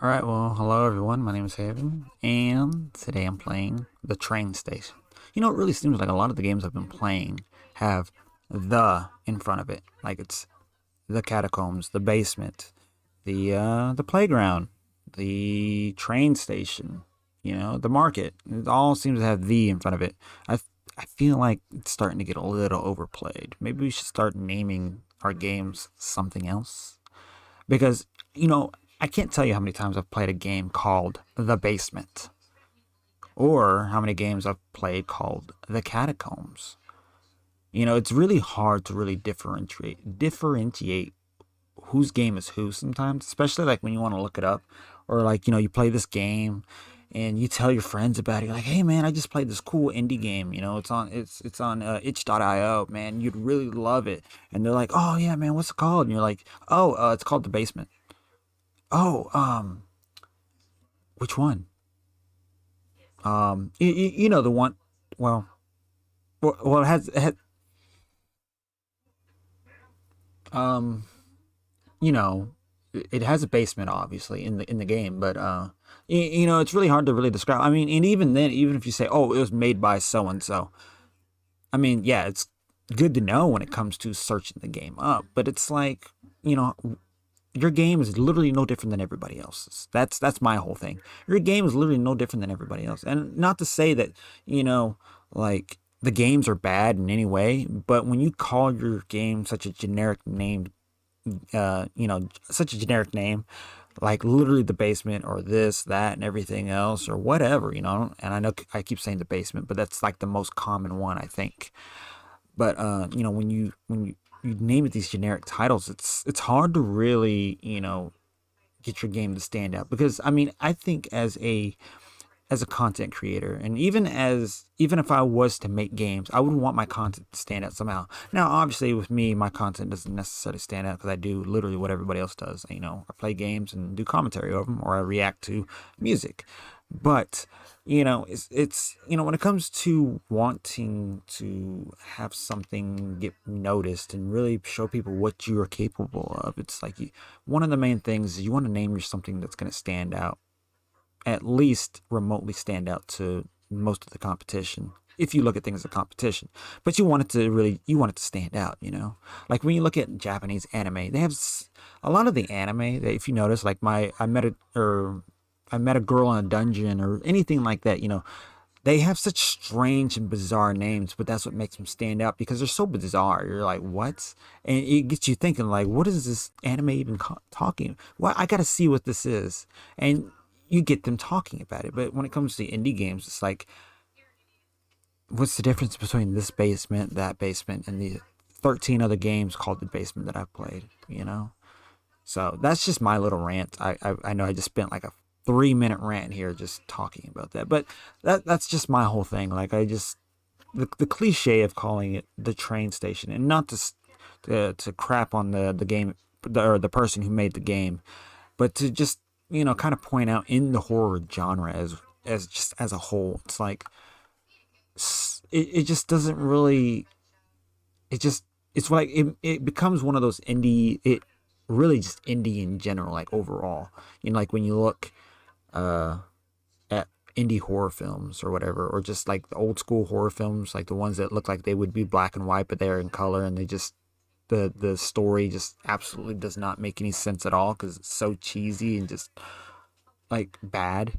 Alright, well, hello everyone. My name is Haven, and today I'm playing The Train Station. You know, it really seems like a lot of the games I've been playing have the in front of it. Like it's the catacombs, the basement, the playground, the train station, the market. It all seems to have the in front of it. I feel like it's starting to get a little overplayed. Maybe we should start naming our games something else. Because, you know, I can't tell you how many times I've played a game called The Basement, or how many games I've played called The Catacombs. You know, it's really hard to really differentiate whose game is who sometimes, especially like when you want to look it up, or like, you play this game and you tell your friends about it. You're like, hey man, I just played this cool indie game. It's on itch.io, man. You'd really love it. And they're like, oh yeah, man, what's it called? And you're like, oh, it's called The Basement. Oh, which one? You know the one. Well, it has um, you know, it has a basement obviously in the game, but it's really hard to really describe. I mean, and even then, even if you say, oh, it was made by so and so, I mean, yeah, it's good to know when it comes to searching the game up, but it's like, you know, your game is literally no different than everybody else's. That's my whole thing. Your game is literally no different than everybody else. And not to say that, you know, like the games are bad in any way, but when you call your game such a generic name, such a generic name, like literally the basement or this, that, and everything else or whatever, and I know I keep saying the basement, but that's like the most common one, I think. But when you name it these generic titles, it's hard to really get your game to stand out because I mean I think as a content creator and even if I was to make games, I would want my content to stand out somehow. Now obviously with me my content doesn't necessarily stand out because I do literally what everybody else does. I play games and do commentary over them or I react to music. But it's when it comes to wanting to have something get noticed and really show people what you are capable of, it's like one of the main things is you want to name your something that's going to stand out, at least remotely stand out to most of the competition. If you look at things as a competition, but you want it to stand out, like when you look at Japanese anime, they have a lot of the anime that if you notice, like I met a girl in a dungeon or anything like that, they have such strange and bizarre names, but that's what makes them stand out because they're so bizarre. You're like, what? And it gets you thinking, like, what is this anime even talking? Well, I got to see what this is. And you get them talking about it. But when it comes to indie games, it's like, what's the difference between this basement, that basement, and the 13 other games called the basement that I've played? So that's just my little rant. I know I just spent like a 3 minute rant here just talking about that, but that's just my whole thing. Like the cliche of calling it the train station, and not to crap on the game or the person who made the game, but to just kind of point out in the horror genre as just as a whole, it's like it just doesn't really it just it's like it becomes one of those indie it really just indie in general, like overall, like when you look at indie horror films or whatever, or just like the old school horror films, like the ones that look like they would be black and white, but they're in color, and the story just absolutely does not make any sense at all because it's so cheesy and just like bad,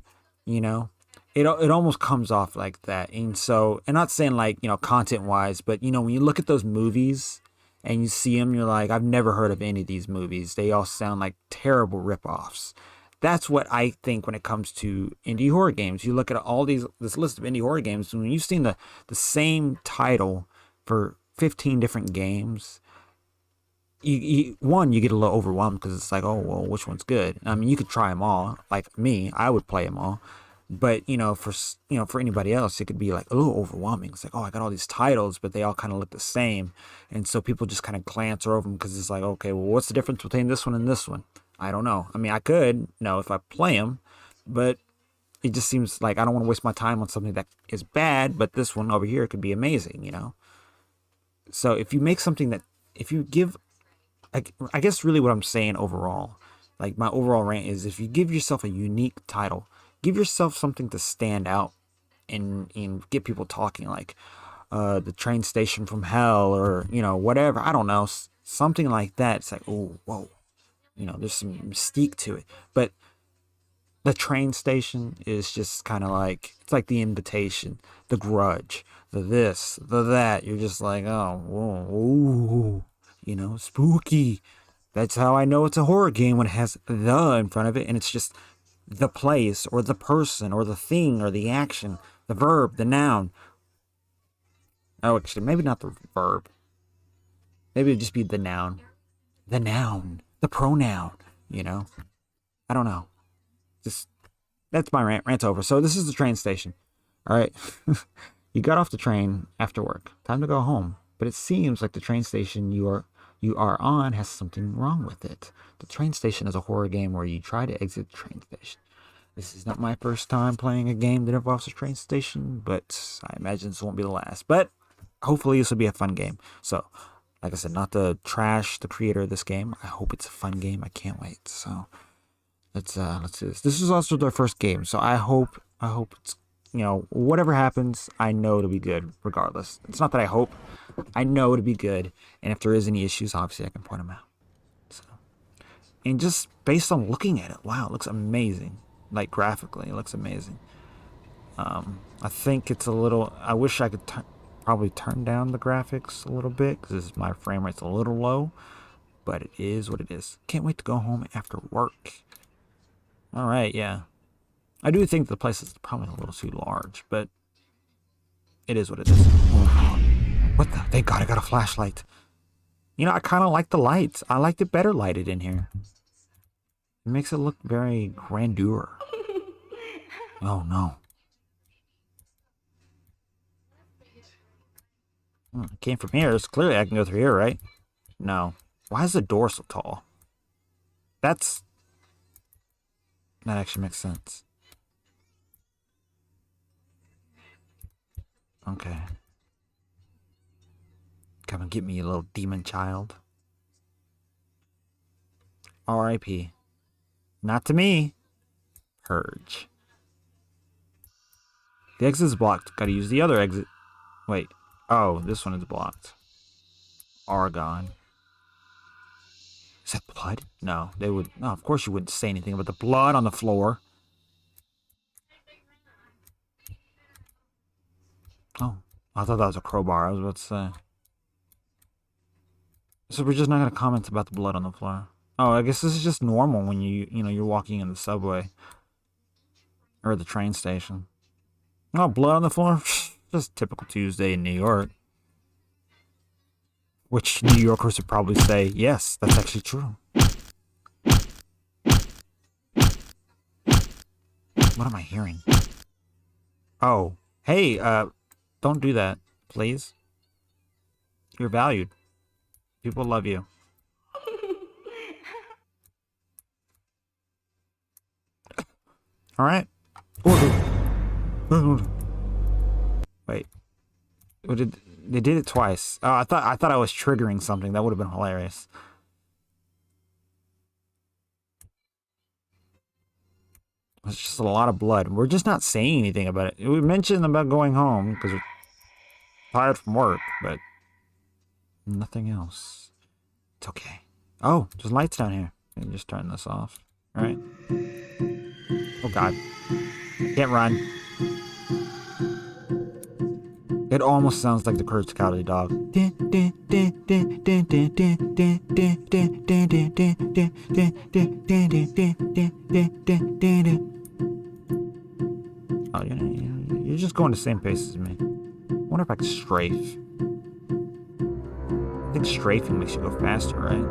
you know. It almost comes off like that, and so, and not saying like content wise, but when you look at those movies and you see them, you're like, I've never heard of any of these movies. They all sound like terrible ripoffs. That's what I think when it comes to indie horror games. You look at this list of indie horror games, and when you've seen the same title for 15 different games, you get a little overwhelmed because it's like, oh well, which one's good? I mean, you could try them all. Like me, I would play them all, but for anybody else, it could be like a little overwhelming. It's like, oh, I got all these titles, but they all kind of look the same, and so people just kind of glance over them because it's like, okay, well, what's the difference between this one and this one? I don't know. I mean, I could know if I play them, but it just seems like I don't want to waste my time on something that is bad, but this one over here could be amazing. So if you make something that, if you give, I guess really what I'm saying overall Like, my overall rant is, if you give yourself a unique title, give yourself something to stand out and get people talking, like the train station from hell, or whatever. I don't know, something like that. It's like, oh, whoa, there's some mystique to it. But the train station is just kind of like, it's like The Invitation, The Grudge, the this, the that. You're just like, oh, whoa, ooh, spooky. That's how I know it's a horror game, when it has the in front of it, and it's just the place or the person or the thing or the action, the verb, the noun. Oh, actually, maybe not the verb. Maybe it'd just be the noun. The noun. The pronoun, I don't know. Just, that's my rant. Rant's over. So this is the train station. All right. You got off the train after work. Time to go home. But it seems like the train station you are on has something wrong with it. The train station is a horror game where you try to exit the train station. This is not my first time playing a game that involves a train station, but I imagine this won't be the last. But hopefully this will be a fun game. So, like I said, not to trash the creator of this game. I hope it's a fun game. I can't wait. So let's do this. This is also their first game, so I hope it's, whatever happens, I know it'll be good regardless. It's not that I hope. I know it'll be good, and if there is any issues, obviously I can point them out. So, and just based on looking at it, wow, it looks amazing. Like, graphically, it looks amazing. I think it's a little, I wish I could probably turn down the graphics a little bit, because my frame rate's a little low, but it is what it is. Can't wait to go home after work. All right, yeah. I do think the place is probably a little too large, but it is what it is. What the? Thank God I got a flashlight. I kind of like the lights. I liked it better lighted in here. It makes it look very grandeur. Oh, no. I came from here. So clearly I can go through here, right? No. Why is the door so tall? That actually makes sense. Okay. Come and get me, you little demon child. R.I.P. Not to me. Purge. The exit is blocked. Gotta use the other exit. Wait. Oh, this one is blocked. Argon. Is that blood? No, they would. No, of course you wouldn't say anything about the blood on the floor. Oh, I thought that was a crowbar. I was about to say. So we're just not gonna comment about the blood on the floor. Oh, I guess this is just normal when you're walking in the subway or the train station. Oh, blood on the floor? Just typical Tuesday in New York. Which New Yorkers would probably say, yes, that's actually true. What am I hearing? Oh, hey, don't do that, please. You're valued. People love you. All right. Wait. They did it twice. Oh, I thought I was triggering something. That would have been hilarious. It's just a lot of blood. We're just not saying anything about it. We mentioned about going home because we're tired from work, but nothing else. It's okay. Oh, there's lights down here. Let me just turn this off. All right. Oh, God. Can't run. It almost sounds like the Courage Cowardly Dog. Oh, you're just going the same pace as me. I wonder if I can strafe. I think strafing makes you go faster, right?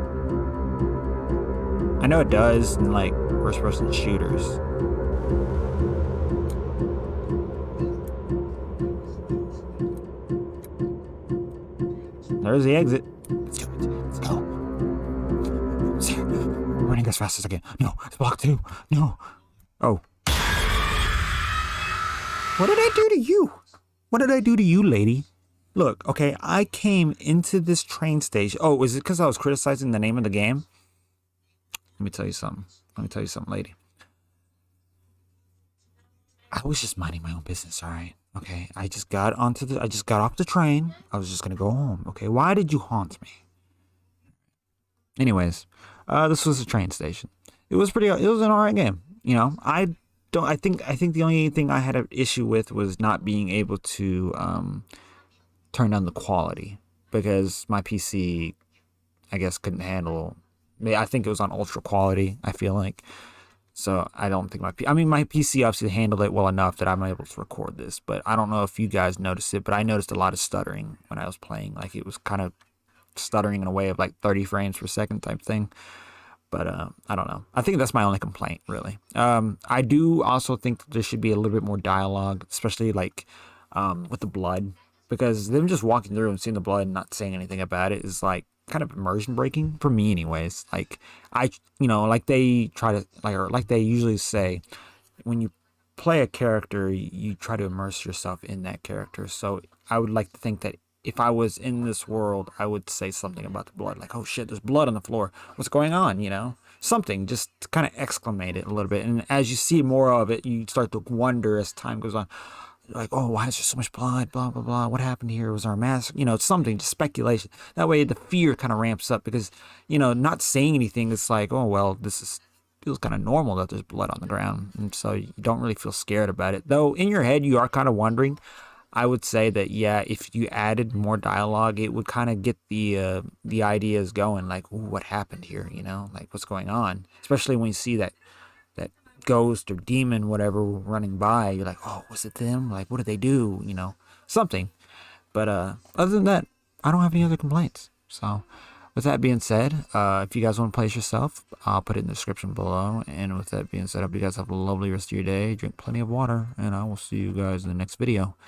I know it does in, like, first-person shooters. There's the exit. Let's do it. Let's go. I'm running as fast as I can. No, it's blocked too. No. Oh. What did I do to you? What did I do to you, lady? Look, okay, I came into this train station. Oh, is it because I was criticizing the name of the game? Let me tell you something. Let me tell you something, lady. I was just minding my own business, all right? Okay. I just got off the train. I was just gonna go home. Okay. Why did you haunt me? Anyways, this was a train station. It was pretty. It was an alright game. You know, I don't. I think the only thing I had an issue with was not being able to turn down the quality because my PC, I guess, couldn't handle. I think it was on ultra quality. I feel like. So I don't think I mean, my PC obviously handled it well enough that I'm able to record this, but I don't know if you guys noticed it, but I noticed a lot of stuttering when I was playing. Like it was kind of stuttering in a way of like 30 frames per second type thing. But I don't know. I think that's my only complaint, really. I do also think that there should be a little bit more dialogue, especially like with the blood, because them just walking through and seeing the blood and not saying anything about it is like kind of immersion breaking for me, anyways. Like like they try to or like they usually say, when you play a character, you try to immerse yourself in that character. So I would like to think that if I was in this world, I would say something about the blood, like, "Oh shit, there's blood on the floor. What's going on?" Something just to kind of exclamate it a little bit. And as you see more of it, you start to wonder as time goes on, like, "Oh, why is there so much blood? Blah blah blah. What happened here? Was our mask? It's something, just speculation." That way, the fear kind of ramps up because not saying anything. It's like, "Oh well, feels kind of normal that there's blood on the ground," and so you don't really feel scared about it. Though in your head, you are kind of wondering. I would say that, yeah, if you added more dialogue, it would kind of get the ideas going. Like, ooh, what happened here? Like what's going on? Especially when you see that ghost or demon, whatever, running by. You're like, oh, was it them? Like, what did they do? Something. But other than that, I don't have any other complaints. So, with that being said, if you guys want to place yourself, I'll put it in the description below. And with that being said, I hope you guys have a lovely rest of your day. Drink plenty of water, and I will see you guys in the next video.